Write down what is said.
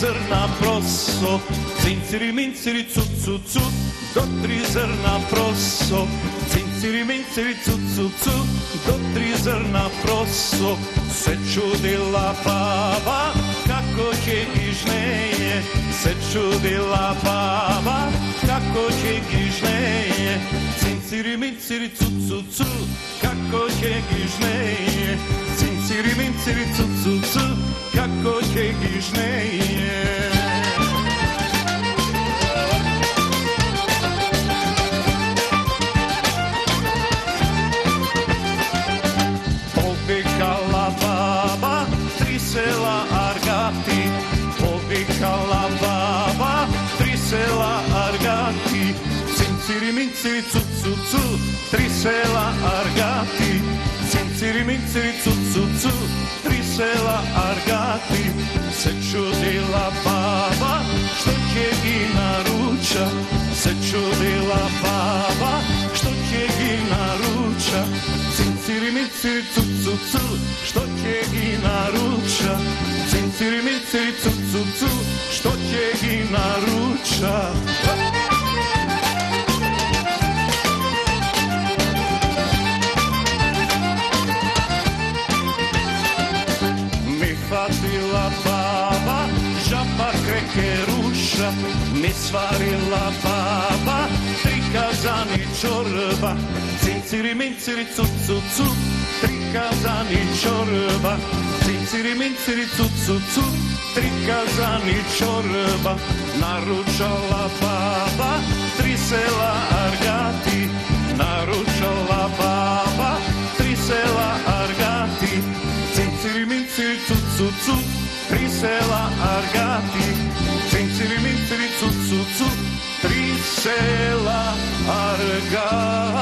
zrna proso, cinciri minciri cu cu cu, do 3 zrna proso, cinciri minciri cu cu cu, do 3 zrna proso. Se čudila baba kako će gižneje, se čudila baba kako će gižneje, cinciri minciri cu cu cu, kako će gižneje, cinciri minciri cu cu cu, kako će gižneje. Pobjegala baba, 3 sela Argati, pobjegala baba, 3 sela Argati, cinciri minciri cu cu cu, 3 sela Argati, cinciri minciri cu cu cu, 3 sela Argati. Se čudila baba što će gi naruča, se čudila baba što će gi naruča, cinciri minciri cu cu cu, što će gi naruča, cinciri minciri cu cu cu, što će gi naruča. Fatila baba, žaba krekeruša, mi svarila baba, 3 kazani čorba, cinciri minciri cu cu cu, 3 kazani čorba, cinciri minciri cu cu cu, 3 kazani čorba. Naručala baba, 3 sela Argati, naručala baba, 3 sela Argati, cinciri minciri cu cu cu, 3 sela Argati, cinciri minciri cu cu cu, 3 sela Argati.